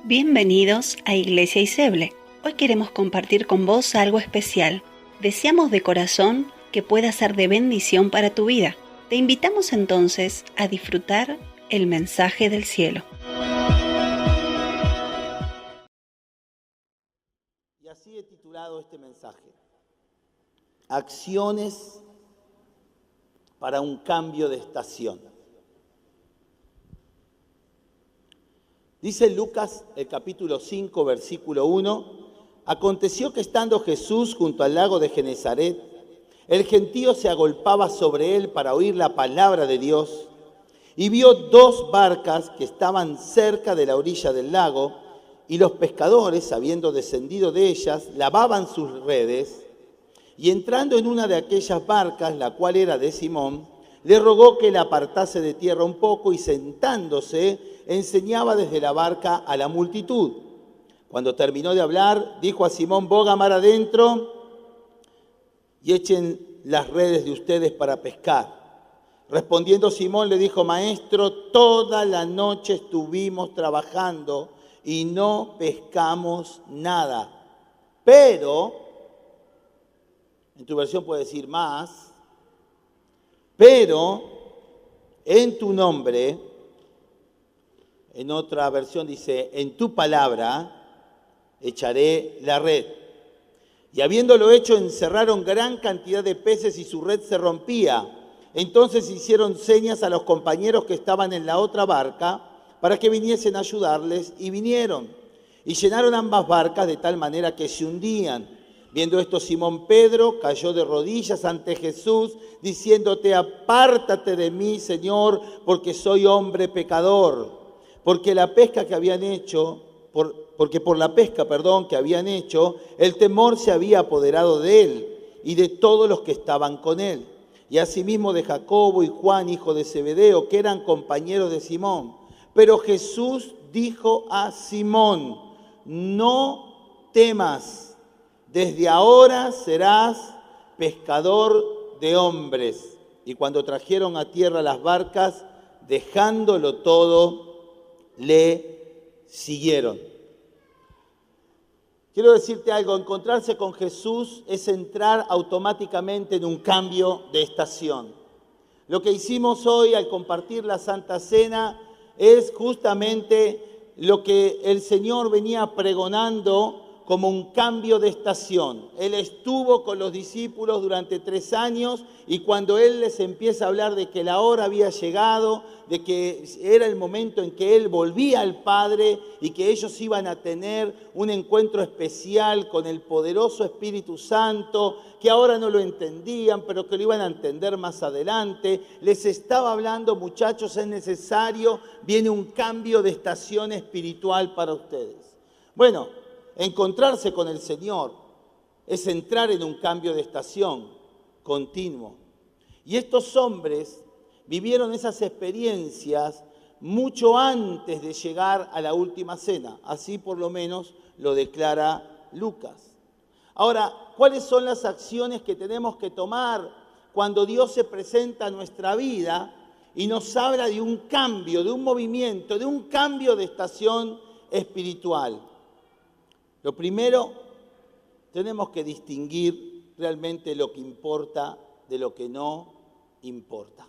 Bienvenidos a Iglesia Iseble. Hoy queremos compartir con vos algo especial. Deseamos de corazón que pueda ser de bendición para tu vida. Te invitamos entonces a disfrutar el mensaje del cielo. Y así he titulado este mensaje: Acciones para un cambio de estación. Dice Lucas, el capítulo 5, versículo 1, aconteció que estando Jesús junto al lago de Genezaret, el gentío se agolpaba sobre él para oír la palabra de Dios, y vio dos barcas que estaban cerca de la orilla del lago, y los pescadores, habiendo descendido de ellas, lavaban sus redes, y entrando en una de aquellas barcas, la cual era de Simón, le rogó que la apartase de tierra un poco, y sentándose, enseñaba desde la barca a la multitud. Cuando terminó de hablar, dijo a Simón: boga mar adentro y echen las redes de ustedes para pescar. Respondiendo Simón le dijo: Maestro, toda la noche estuvimos trabajando y no pescamos nada. Pero, en tu versión puede decir más, pero en tu nombre, en otra versión dice, en tu palabra echaré la red. Y habiéndolo hecho, encerraron gran cantidad de peces y su red se rompía. Entonces hicieron señas a los compañeros que estaban en la otra barca para que viniesen a ayudarles, y vinieron. Y llenaron ambas barcas de tal manera que se hundían. Viendo esto, Simón Pedro cayó de rodillas ante Jesús, diciéndote: apártate de mí, Señor, porque soy hombre pecador. Porque por la pesca que habían hecho, el temor se había apoderado de él y de todos los que estaban con él. Y asimismo de Jacobo y Juan, hijo de Zebedeo, que eran compañeros de Simón. Pero Jesús dijo a Simón: no temas, desde ahora serás pescador de hombres. Y cuando trajeron a tierra las barcas, dejándolo todo, le siguieron. Quiero decirte algo: encontrarse con Jesús es entrar automáticamente en un cambio de estación. Lo que hicimos hoy al compartir la Santa Cena es justamente lo que el Señor venía pregonando como un cambio de estación. Él estuvo con los discípulos durante 3 años, y cuando Él les empieza a hablar de que la hora había llegado, de que era el momento en que Él volvía al Padre y que ellos iban a tener un encuentro especial con el poderoso Espíritu Santo, que ahora no lo entendían, pero que lo iban a entender más adelante, les estaba hablando: muchachos, es necesario, viene un cambio de estación espiritual para ustedes. Bueno, encontrarse con el Señor es entrar en un cambio de estación continuo. Y estos hombres vivieron esas experiencias mucho antes de llegar a la última cena. Así por lo menos lo declara Lucas. Ahora, ¿cuáles son las acciones que tenemos que tomar cuando Dios se presenta a nuestra vida y nos habla de un cambio, de un movimiento, de un cambio de estación espiritual? Lo primero, tenemos que distinguir realmente lo que importa de lo que no importa.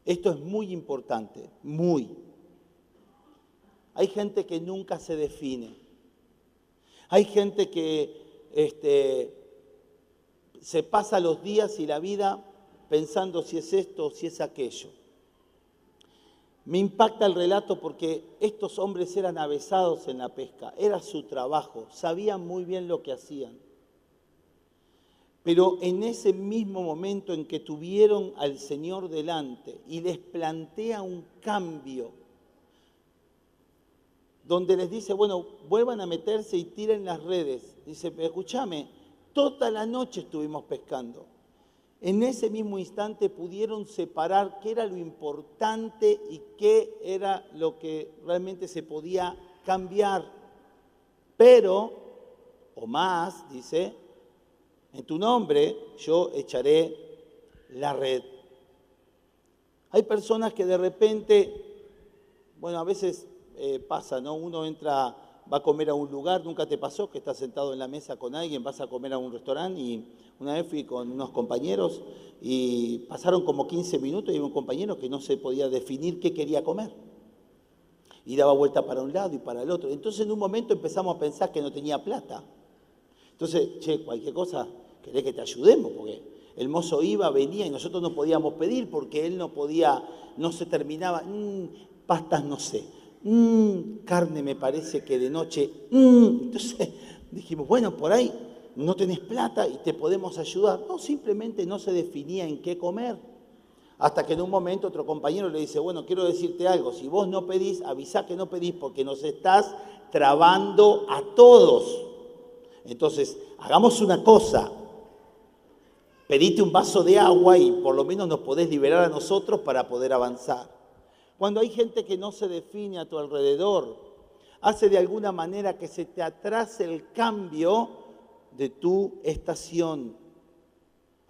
Esto es muy importante, muy. Hay gente que nunca se define. Hay gente que se pasa los días y la vida pensando si es esto o si es aquello. Me impacta el relato porque estos hombres eran avesados en la pesca, era su trabajo, sabían muy bien lo que hacían. Pero en ese mismo momento en que tuvieron al Señor delante y les plantea un cambio, donde les dice: bueno, vuelvan a meterse y tiren las redes. Dice: escúchame, toda la noche estuvimos pescando. En ese mismo instante pudieron separar qué era lo importante y qué era lo que realmente se podía cambiar. Pero, o más, dice, en tu nombre yo echaré la red. Hay personas que de repente, bueno, a veces pasa, ¿no? Uno entra, va a comer a un lugar, nunca te pasó que estás sentado en la mesa con alguien, vas a comer a un restaurante y una vez fui con unos compañeros y pasaron como 15 minutos y había un compañero que no se podía definir qué quería comer. Y daba vuelta para un lado y para el otro. Entonces en un momento empezamos a pensar que no tenía plata. Entonces, che, cualquier cosa, querés que te ayudemos, porque el mozo iba, venía y nosotros no podíamos pedir porque él no podía, no se terminaba, pastas no sé, carne me parece que de noche, Entonces dijimos, bueno, por ahí no tenés plata y te podemos ayudar. No, simplemente no se definía en qué comer. Hasta que en un momento otro compañero le dice, bueno, quiero decirte algo, si vos no pedís, avisá que no pedís porque nos estás trabando a todos. Entonces, hagamos una cosa, pedite un vaso de agua y por lo menos nos podés liberar a nosotros para poder avanzar. Cuando hay gente que no se define a tu alrededor, hace de alguna manera que se te atrase el cambio de tu estación.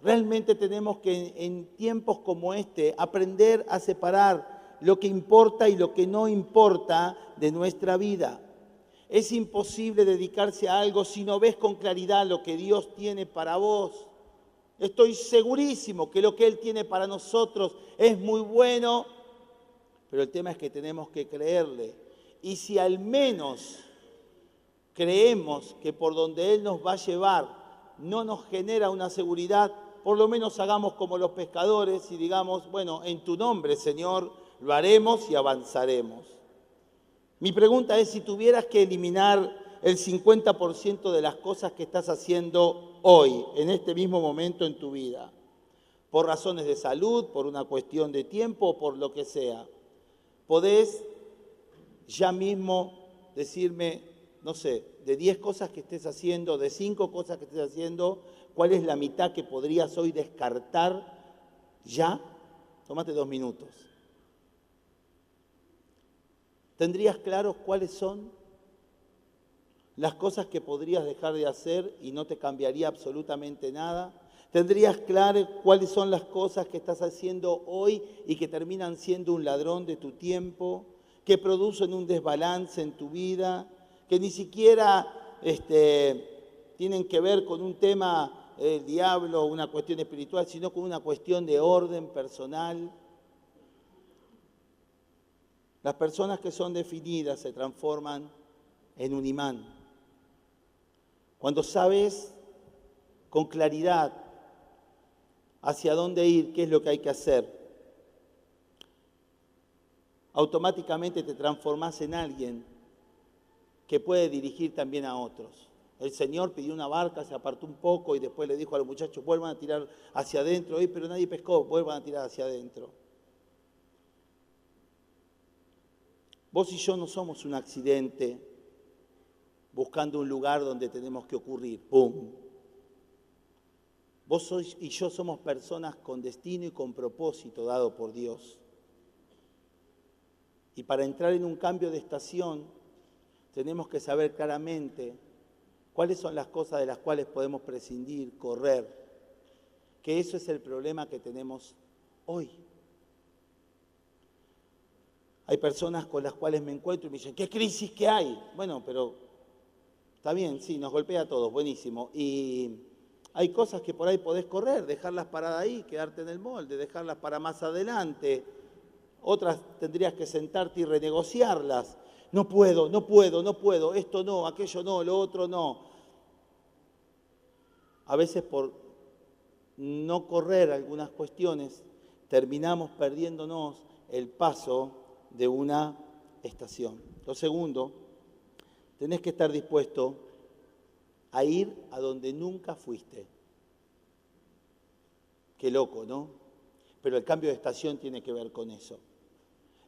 Realmente tenemos que en tiempos como este aprender a separar lo que importa y lo que no importa de nuestra vida. Es imposible dedicarse a algo si no ves con claridad lo que Dios tiene para vos. Estoy segurísimo que lo que Él tiene para nosotros es muy bueno, pero el tema es que tenemos que creerle. Y si al menos creemos que por donde Él nos va a llevar no nos genera una seguridad, por lo menos hagamos como los pescadores y digamos, bueno, en tu nombre, Señor, lo haremos y avanzaremos. Mi pregunta es, si tuvieras que eliminar el 50% de las cosas que estás haciendo hoy, en este mismo momento en tu vida, por razones de salud, por una cuestión de tiempo o por lo que sea, podés ya mismo decirme, no sé, de 10 cosas que estés haciendo, de 5 cosas que estés haciendo, ¿cuál es la mitad que podrías hoy descartar ya? Tómate 2 minutos. ¿Tendrías claros cuáles son las cosas que podrías dejar de hacer y no te cambiaría absolutamente nada? ¿Tendrías claro cuáles son las cosas que estás haciendo hoy y que terminan siendo un ladrón de tu tiempo, que producen un desbalance en tu vida, que ni siquiera tienen que ver con un tema del diablo o una cuestión espiritual, sino con una cuestión de orden personal? Las personas que son definidas se transforman en un imán. Cuando sabes con claridad hacia dónde ir, qué es lo que hay que hacer, automáticamente te transformas en alguien que puede dirigir también a otros. El Señor pidió una barca, se apartó un poco y después le dijo a los muchachos, vuelvan a tirar hacia adentro, pero nadie pescó, vuelvan a tirar hacia adentro. Vos y yo no somos un accidente buscando un lugar donde tenemos que ocurrir. ¡Pum! Vos y yo somos personas con destino y con propósito dado por Dios. Y para entrar en un cambio de estación, tenemos que saber claramente cuáles son las cosas de las cuales podemos prescindir, correr. Que eso es el problema que tenemos hoy. Hay personas con las cuales me encuentro y me dicen, ¿qué crisis que hay? Bueno, pero está bien, sí, nos golpea a todos, buenísimo. Y hay cosas que por ahí podés correr, dejarlas paradas ahí, quedarte en el molde, dejarlas para más adelante. Otras tendrías que sentarte y renegociarlas. No puedo, esto no, aquello no, lo otro no. A veces por no correr algunas cuestiones, terminamos perdiéndonos el paso de una estación. Lo segundo, tenés que estar dispuesto a ir a donde nunca fuiste. Qué loco, ¿no? Pero el cambio de estación tiene que ver con eso.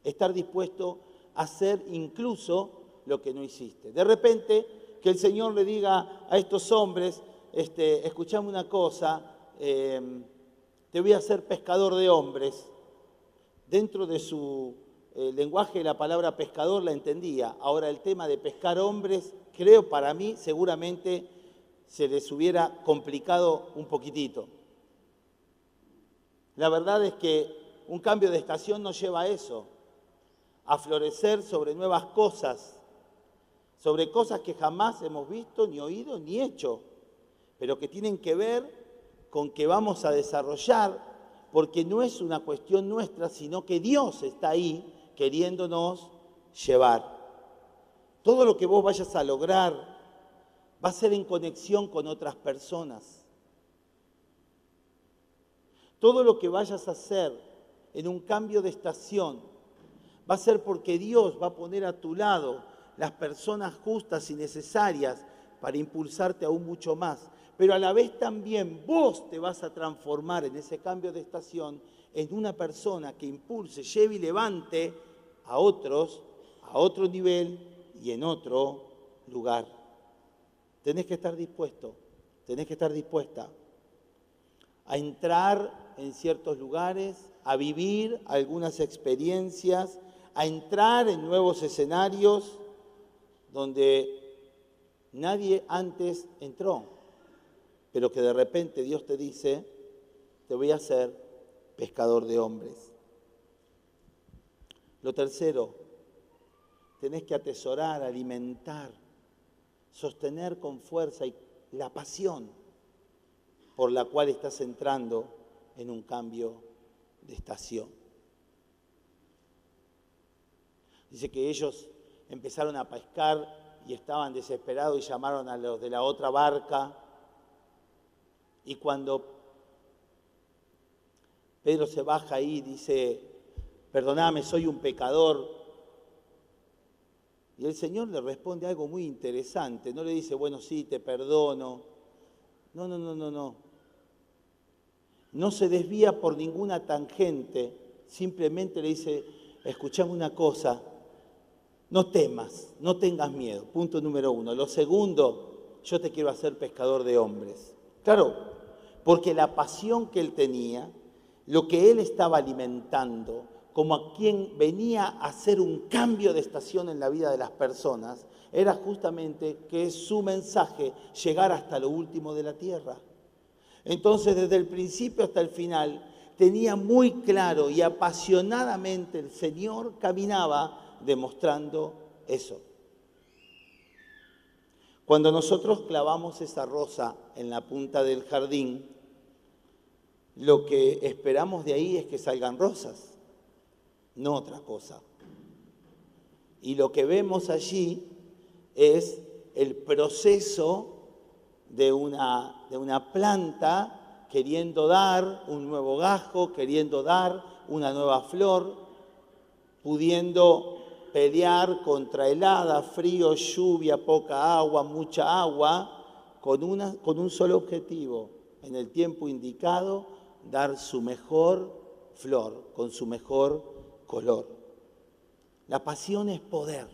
Estar dispuesto a hacer incluso lo que no hiciste. De repente, que el Señor le diga a estos hombres, escuchame una cosa, te voy a hacer pescador de hombres. Dentro de su lenguaje, la palabra pescador la entendía. Ahora, el tema de pescar hombres, creo para mí, seguramente se les hubiera complicado un poquitito. La verdad es que un cambio de estación nos lleva a eso, a florecer sobre nuevas cosas, sobre cosas que jamás hemos visto, ni oído, ni hecho, pero que tienen que ver con que vamos a desarrollar, porque no es una cuestión nuestra, sino que Dios está ahí queriéndonos llevar. Todo lo que vos vayas a lograr va a ser en conexión con otras personas. Todo lo que vayas a hacer en un cambio de estación va a ser porque Dios va a poner a tu lado las personas justas y necesarias para impulsarte aún mucho más. Pero a la vez también vos te vas a transformar en ese cambio de estación en una persona que impulse, lleve y levante a otros a otro nivel y en otro lugar. Tenés que estar dispuesto, tenés que estar dispuesta a entrar en ciertos lugares, a vivir algunas experiencias, a entrar en nuevos escenarios donde nadie antes entró, pero que de repente Dios te dice, te voy a hacer pescador de hombres. Lo tercero, tenés que atesorar, alimentar, sostener con fuerza la pasión por la cual estás entrando en un cambio de estación. Dice que ellos empezaron a pescar y estaban desesperados y llamaron a los de la otra barca. Y cuando Pedro se baja ahí, dice, perdoname, soy un pecador. Y el Señor le responde algo muy interesante. No le dice, bueno, sí, te perdono. No. No se desvía por ninguna tangente. Simplemente le dice, escuchame una cosa, no temas, no tengas miedo. Punto número 1. Lo segundo, yo te quiero hacer pescador de hombres. Claro, porque la pasión que él tenía, lo que él estaba alimentando, como a quien venía a hacer un cambio de estación en la vida de las personas, era justamente que su mensaje llegara hasta lo último de la tierra. Entonces, desde el principio hasta el final, tenía muy claro y apasionadamente el Señor caminaba demostrando eso. Cuando nosotros clavamos esa rosa en la punta del jardín, lo que esperamos de ahí es que salgan rosas, no otra cosa. Y lo que vemos allí es el proceso de una planta queriendo dar un nuevo gajo, queriendo dar una nueva flor, pudiendo pelear contra helada, frío, lluvia, poca agua, mucha agua, con un solo objetivo, en el tiempo indicado, dar su mejor flor, con su mejor color. La pasión es poder.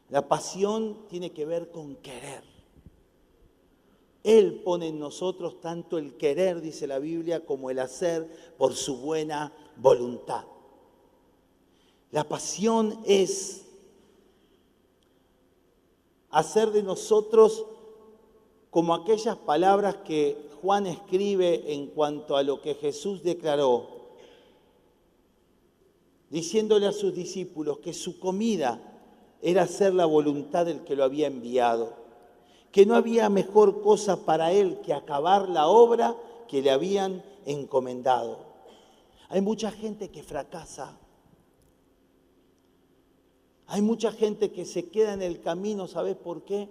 La pasión tiene que ver con querer. Él pone en nosotros tanto el querer, dice la Biblia, como el hacer por su buena voluntad. La pasión es hacer de nosotros como aquellas palabras que Juan escribe en cuanto a lo que Jesús declaró, diciéndole a sus discípulos que su comida era hacer la voluntad del que lo había enviado, que no había mejor cosa para él que acabar la obra que le habían encomendado. Hay mucha gente que fracasa. Hay mucha gente que se queda en el camino, ¿sabes por qué?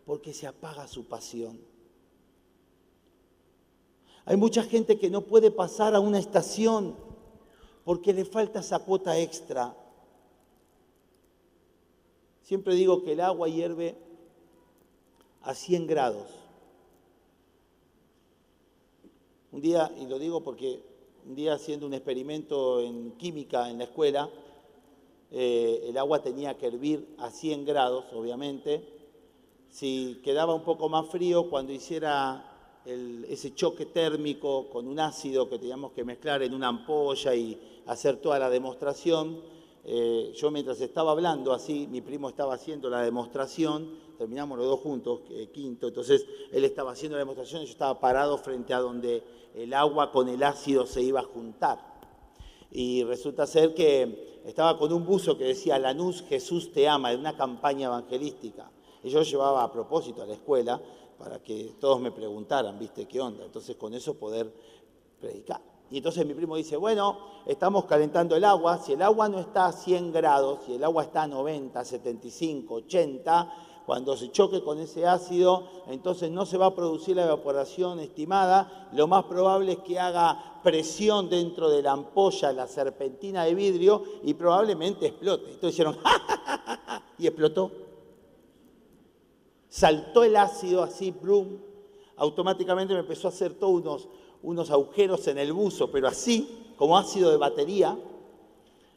Porque se apaga su pasión. Hay mucha gente que no puede pasar a una estación porque le falta esa cuota extra. Siempre digo que el agua hierve a 100 grados. Un día, y lo digo porque un día haciendo un experimento en química en la escuela, el agua tenía que hervir a 100 grados, obviamente. Si quedaba un poco más frío, cuando hiciera ese choque térmico con un ácido que teníamos que mezclar en una ampolla y hacer toda la demostración, yo mientras estaba hablando así, mi primo estaba haciendo la demostración, terminamos los dos juntos, quinto, entonces él estaba haciendo la demostración y yo estaba parado frente a donde el agua con el ácido se iba a juntar. Y resulta ser que estaba con un buzo que decía Lanús, Jesús te ama, de una campaña evangelística. Y yo llevaba a propósito a la escuela para que todos me preguntaran, ¿viste qué onda? Entonces con eso poder predicar. Y entonces mi primo dice, bueno, estamos calentando el agua, si el agua no está a 100 grados, si el agua está a 90, 75, 80, cuando se choque con ese ácido, entonces no se va a producir la evaporación estimada, lo más probable es que haga presión dentro de la ampolla, la serpentina de vidrio, y probablemente explote. Entonces dijeron, ¡ja, ja, ja, ja, ja! Y explotó. Saltó el ácido así, brum, automáticamente me empezó a hacer todos unos agujeros en el buzo, pero así, como ácido de batería,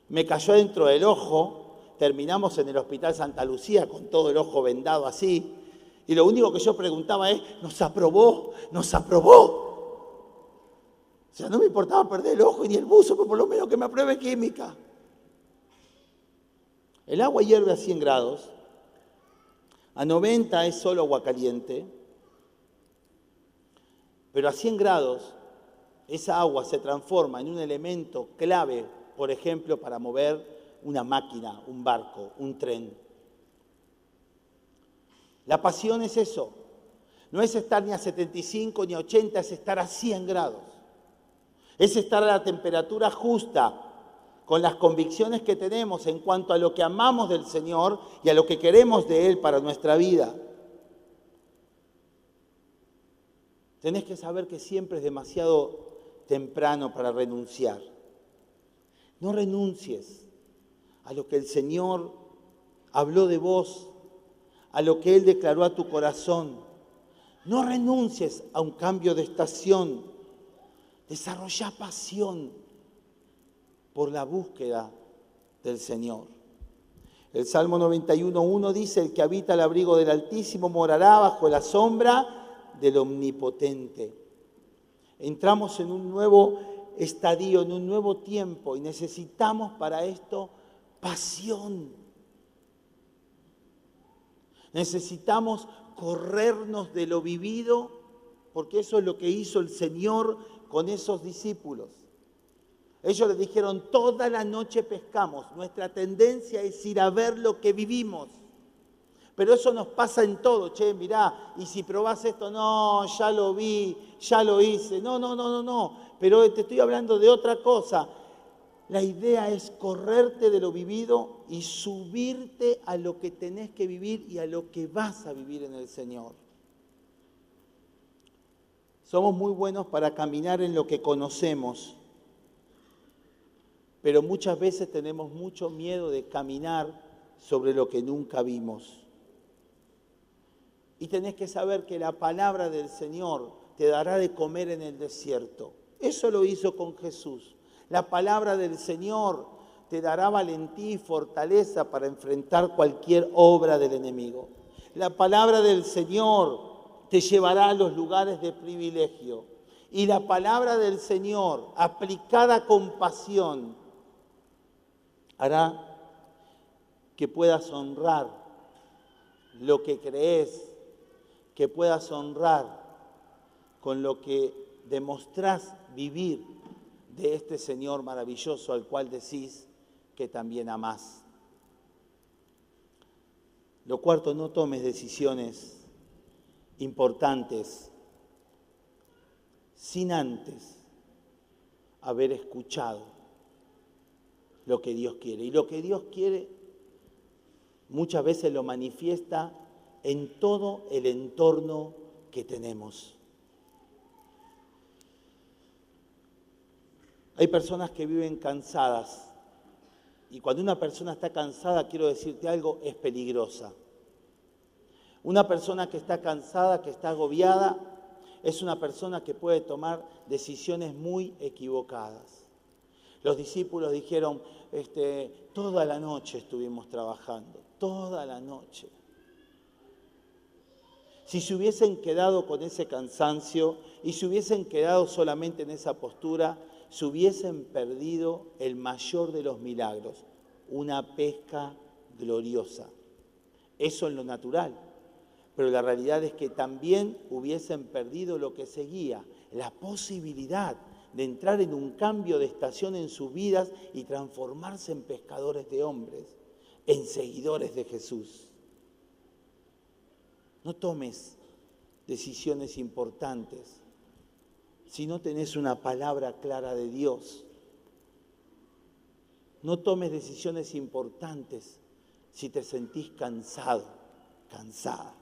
me cayó dentro del ojo. Terminamos en el Hospital Santa Lucía con todo el ojo vendado así. Y lo único que yo preguntaba es, ¿nos aprobó? ¿Nos aprobó? O sea, no me importaba perder el ojo ni el buzo, pero por lo menos que me apruebe química. El agua hierve a 100 grados. A 90 es solo agua caliente. Pero a 100 grados, esa agua se transforma en un elemento clave, por ejemplo, para mover una máquina, un barco, un tren. La pasión es eso. No es estar ni a 75 ni a 80, es estar a 100 grados. Es estar a la temperatura justa, con las convicciones que tenemos en cuanto a lo que amamos del Señor y a lo que queremos de Él para nuestra vida. Tenés que saber que siempre es demasiado temprano para renunciar. No renuncies a lo que el Señor habló de vos, a lo que Él declaró a tu corazón. No renuncies a un cambio de estación. Desarrolla pasión por la búsqueda del Señor. El Salmo 91:1 dice, el que habita el abrigo del Altísimo morará bajo la sombra del Omnipotente. Entramos en un nuevo estadio, en un nuevo tiempo, y necesitamos para esto pasión. Necesitamos corrernos de lo vivido, porque eso es lo que hizo el Señor con esos discípulos. Ellos les dijeron, toda la noche pescamos, nuestra tendencia es ir a ver lo que vivimos. Pero eso nos pasa en todo, che, mirá, y si probás esto, no, ya lo vi, ya lo hice. No, pero te estoy hablando de otra cosa. La idea es correrte de lo vivido y subirte a lo que tenés que vivir y a lo que vas a vivir en el Señor. Somos muy buenos para caminar en lo que conocemos, pero muchas veces tenemos mucho miedo de caminar sobre lo que nunca vimos. Y tenés que saber que la palabra del Señor te dará de comer en el desierto. Eso lo hizo con Jesús. La palabra del Señor te dará valentía y fortaleza para enfrentar cualquier obra del enemigo. La palabra del Señor te llevará a los lugares de privilegio. Y la palabra del Señor, aplicada con pasión, hará que puedas honrar lo que crees, que puedas honrar con lo que demostrás vivir de este Señor maravilloso al cual decís que también amás. Lo cuarto, no tomes decisiones importantes sin antes haber escuchado lo que Dios quiere. Y lo que Dios quiere muchas veces lo manifiesta en todo el entorno que tenemos. Hay personas que viven cansadas. Y cuando una persona está cansada, quiero decirte algo, es peligrosa. Una persona que está cansada, que está agobiada, es una persona que puede tomar decisiones muy equivocadas. Los discípulos dijeron, toda la noche estuvimos trabajando, toda la noche. Si se hubiesen quedado con ese cansancio y se hubiesen quedado solamente en esa postura, se hubiesen perdido el mayor de los milagros, una pesca gloriosa. Eso en lo natural, pero la realidad es que también hubiesen perdido lo que seguía, la posibilidad de entrar en un cambio de estación en sus vidas y transformarse en pescadores de hombres, en seguidores de Jesús. No tomes decisiones importantes si no tenés una palabra clara de Dios. No tomes decisiones importantes si te sentís cansado, cansada.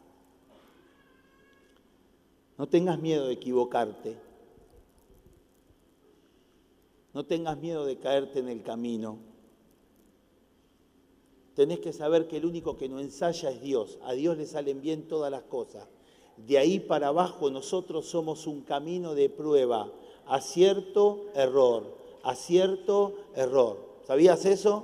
No tengas miedo de equivocarte. No tengas miedo de caerte en el camino. Tenés que saber que el único que no ensaya es Dios. A Dios le salen bien todas las cosas. De ahí para abajo nosotros somos un camino de prueba. Acierto, error. Acierto, error. ¿Sabías eso?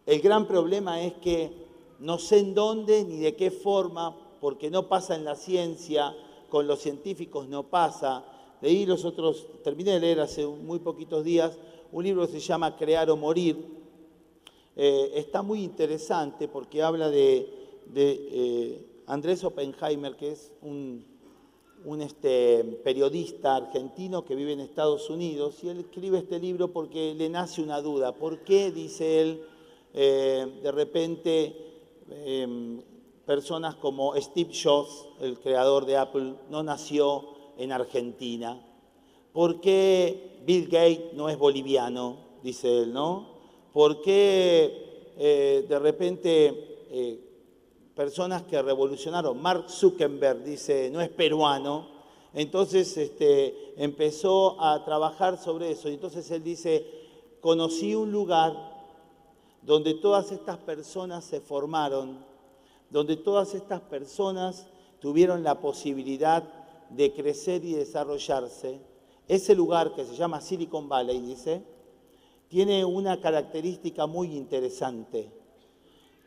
El gran problema es que no sé en dónde ni de qué forma, porque no pasa en la ciencia, con los científicos no pasa. Leí terminé de leer hace muy poquitos días, un libro que se llama Crear o Morir. Está muy interesante porque habla de Andrés Oppenheimer, que es un periodista argentino que vive en Estados Unidos, y él escribe este libro porque le nace una duda. ¿Por qué, dice él, de repente personas como Steve Jobs, el creador de Apple, no nació en Argentina? ¿Por qué Bill Gates no es boliviano? Dice él, ¿no? ¿Por qué de repente personas que revolucionaron, Mark Zuckerberg dice, no es peruano? Entonces empezó a trabajar sobre eso. Y entonces él dice, conocí un lugar donde todas estas personas se formaron, donde todas estas personas tuvieron la posibilidad de crecer y desarrollarse. Ese lugar, que se llama Silicon Valley, dice, tiene una característica muy interesante.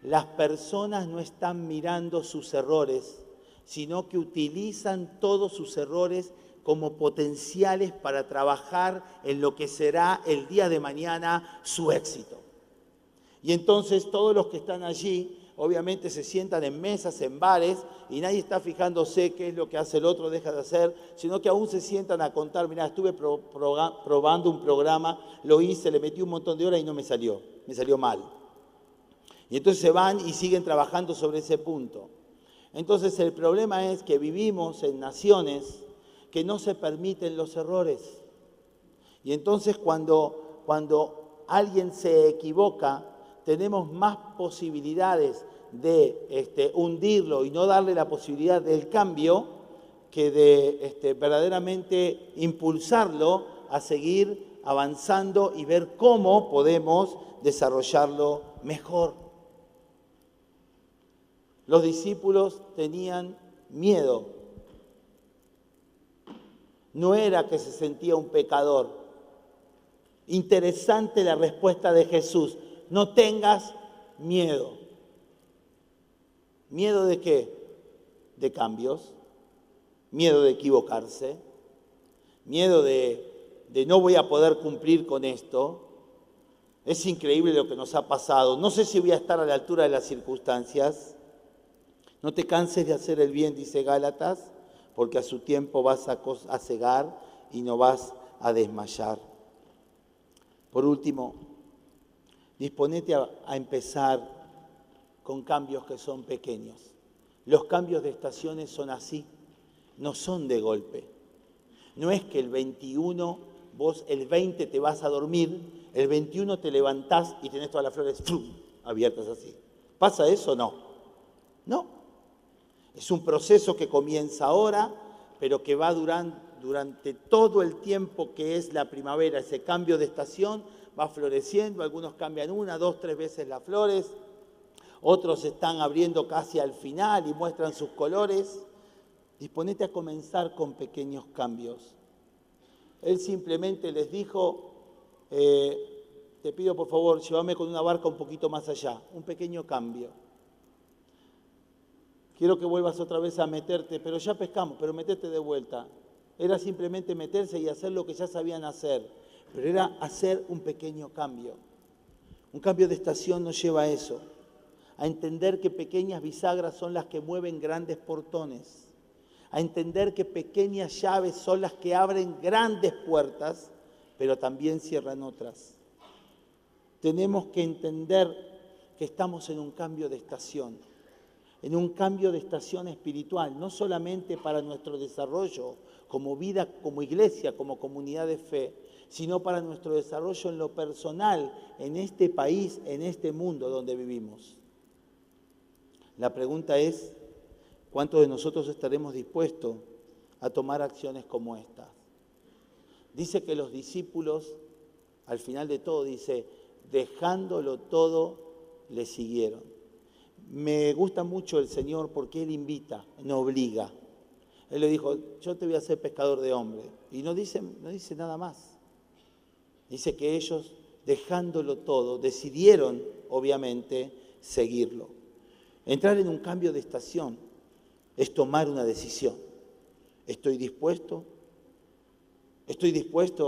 Las personas no están mirando sus errores, sino que utilizan todos sus errores como potenciales para trabajar en lo que será el día de mañana su éxito. Y entonces todos los que están allí, obviamente se sientan en mesas, en bares, y nadie está fijándose qué es lo que hace el otro, deja de hacer, sino que aún se sientan a contar, mirá, estuve probando un programa, lo hice, le metí un montón de horas y no me salió mal. Y entonces se van y siguen trabajando sobre ese punto. Entonces el problema es que vivimos en naciones que no se permiten los errores. Y entonces cuando alguien se equivoca, tenemos más posibilidades de hundirlo y no darle la posibilidad del cambio que de verdaderamente impulsarlo a seguir avanzando y ver cómo podemos desarrollarlo mejor. Los discípulos tenían miedo. No era que se sentía un pecador. Interesante la respuesta de Jesús. No tengas miedo. ¿Miedo de qué? De cambios. Miedo de equivocarse. Miedo de no voy a poder cumplir con esto. Es increíble lo que nos ha pasado. No sé si voy a estar a la altura de las circunstancias. No te canses de hacer el bien, dice Gálatas, porque a su tiempo vas a cegar y no vas a desmayar. Por último, disponete a empezar con cambios que son pequeños. Los cambios de estaciones son así, no son de golpe. No es que el 21, vos el 20 te vas a dormir, el 21 te levantás y tenés todas las flores abiertas así. ¿Pasa eso? No. No. Es un proceso que comienza ahora, pero que va durante todo el tiempo que es la primavera. Ese cambio de estación va floreciendo, algunos cambian 1, 2, 3 veces las flores, otros están abriendo casi al final y muestran sus colores. Disponete a comenzar con pequeños cambios. Él simplemente les dijo, te pido por favor, llévame con una barca un poquito más allá, un pequeño cambio. Quiero que vuelvas otra vez a meterte, pero ya pescamos, pero metete de vuelta. Era simplemente meterse y hacer lo que ya sabían hacer, pero era hacer un pequeño cambio. Un cambio de estación nos lleva a eso, a entender que pequeñas bisagras son las que mueven grandes portones, a entender que pequeñas llaves son las que abren grandes puertas, pero también cierran otras. Tenemos que entender que estamos en un cambio de estación, en un cambio de estación espiritual, no solamente para nuestro desarrollo como vida, como iglesia, como comunidad de fe, sino para nuestro desarrollo en lo personal, en este país, en este mundo donde vivimos. La pregunta es, ¿cuántos de nosotros estaremos dispuestos a tomar acciones como estas? Dice que los discípulos, al final de todo, dice, dejándolo todo, le siguieron. Me gusta mucho el Señor porque Él invita, no obliga. Él le dijo, yo te voy a hacer pescador de hombres. Y no dice nada más. Dice que ellos, dejándolo todo, decidieron, obviamente, seguirlo. Entrar en un cambio de estación es tomar una decisión. Estoy dispuesto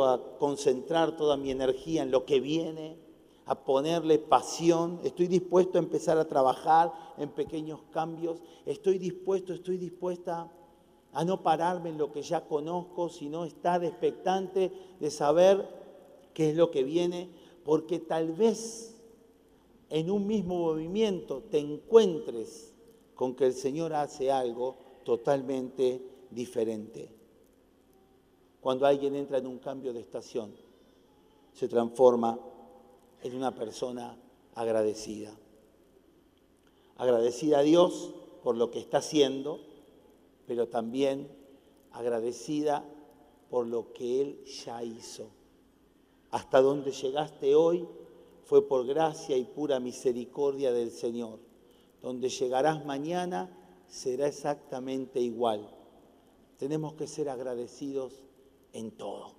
a concentrar toda mi energía en lo que viene, a ponerle pasión, estoy dispuesto a empezar a trabajar en pequeños cambios, estoy dispuesta a no pararme en lo que ya conozco, sino estar expectante de saber qué es lo que viene, porque tal vez en un mismo movimiento te encuentres con que el Señor hace algo totalmente diferente. Cuando alguien entra en un cambio de estación, se transforma en una persona agradecida. Agradecida a Dios por lo que está haciendo, pero también agradecida por lo que Él ya hizo. Hasta donde llegaste hoy fue por gracia y pura misericordia del Señor. Donde llegarás mañana será exactamente igual. Tenemos que ser agradecidos en todo.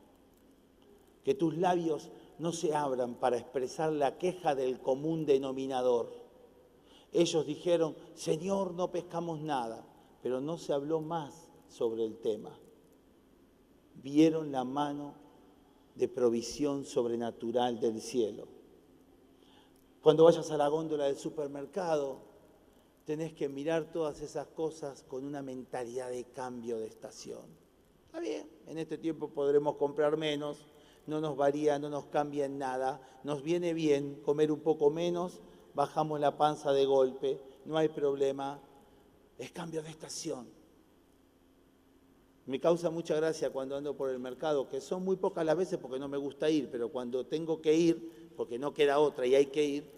Que tus labios no se abran para expresar la queja del común denominador. Ellos dijeron, Señor, no pescamos nada, pero no se habló más sobre el tema. Vieron la mano de provisión sobrenatural del cielo. Cuando vayas a la góndola del supermercado, tenés que mirar todas esas cosas con una mentalidad de cambio de estación. Está bien, en este tiempo podremos comprar menos, no nos varía, no nos cambia en nada, nos viene bien comer un poco menos, bajamos la panza de golpe, no hay problema, es cambio de estación. Me causa mucha gracia cuando ando por el mercado, que son muy pocas las veces porque no me gusta ir, pero cuando tengo que ir, porque no queda otra y hay que ir,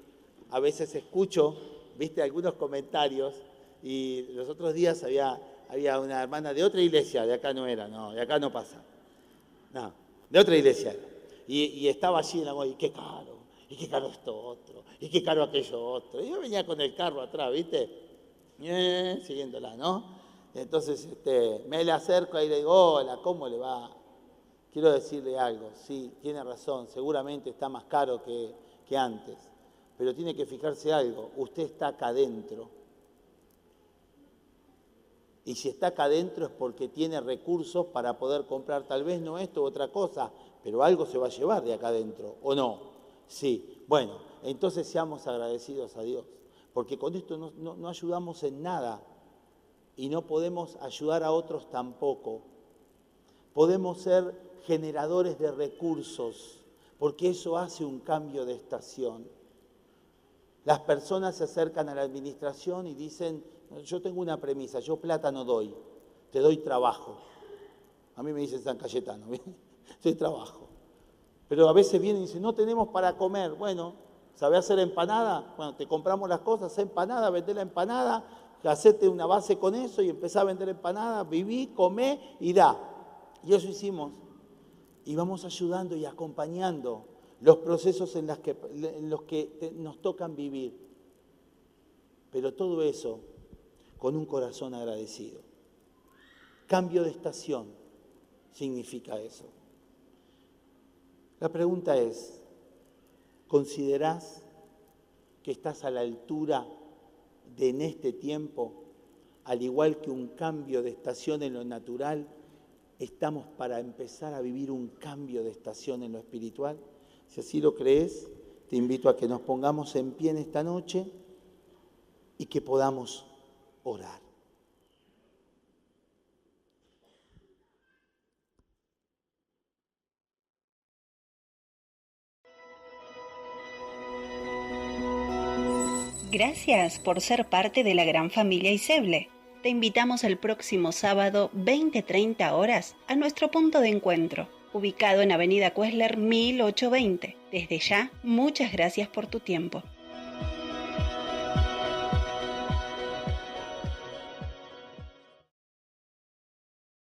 a veces escucho, viste, algunos comentarios, y los otros días había una hermana de otra iglesia, de acá no era, no, de acá no pasa, no, de otra iglesia era, y estaba allí en la y qué caro esto otro, y qué caro aquello otro, y yo venía con el carro atrás, viste, siguiéndola, ¿no? Entonces me le acerco y le digo, hola, ¿cómo le va? Quiero decirle algo, sí, tiene razón, seguramente está más caro que antes, pero tiene que fijarse algo, usted está acá adentro. Y si está acá adentro es porque tiene recursos para poder comprar tal vez no esto u otra cosa, pero algo se va a llevar de acá adentro, ¿o no? Sí, bueno, entonces seamos agradecidos a Dios, porque con esto no ayudamos en nada y no podemos ayudar a otros tampoco. Podemos ser generadores de recursos, porque eso hace un cambio de estación. Las personas se acercan a la administración y dicen, yo tengo una premisa, yo plata no doy, te doy trabajo. A mí me dicen San Cayetano, doy trabajo. Pero a veces vienen y dicen, no tenemos para comer. Bueno, ¿sabés hacer empanada? Bueno, te compramos las cosas, haz empanada, vendé la empanada, hacete una base con eso y empezá a vender empanada, viví, comé y da. Y eso hicimos. Y vamos ayudando y acompañando los procesos en los que nos tocan vivir. Pero todo eso con un corazón agradecido. Cambio de estación significa eso. La pregunta es, ¿considerás que estás a la altura de en este tiempo, al igual que un cambio de estación en lo natural, estamos para empezar a vivir un cambio de estación en lo espiritual? Si así lo crees, te invito a que nos pongamos en pie en esta noche y que podamos orar. Gracias por ser parte de la gran familia Iseble. Te invitamos el próximo sábado 20:30 horas a nuestro punto de encuentro, ubicado en Avenida Cuesler 1820. Desde ya, muchas gracias por tu tiempo.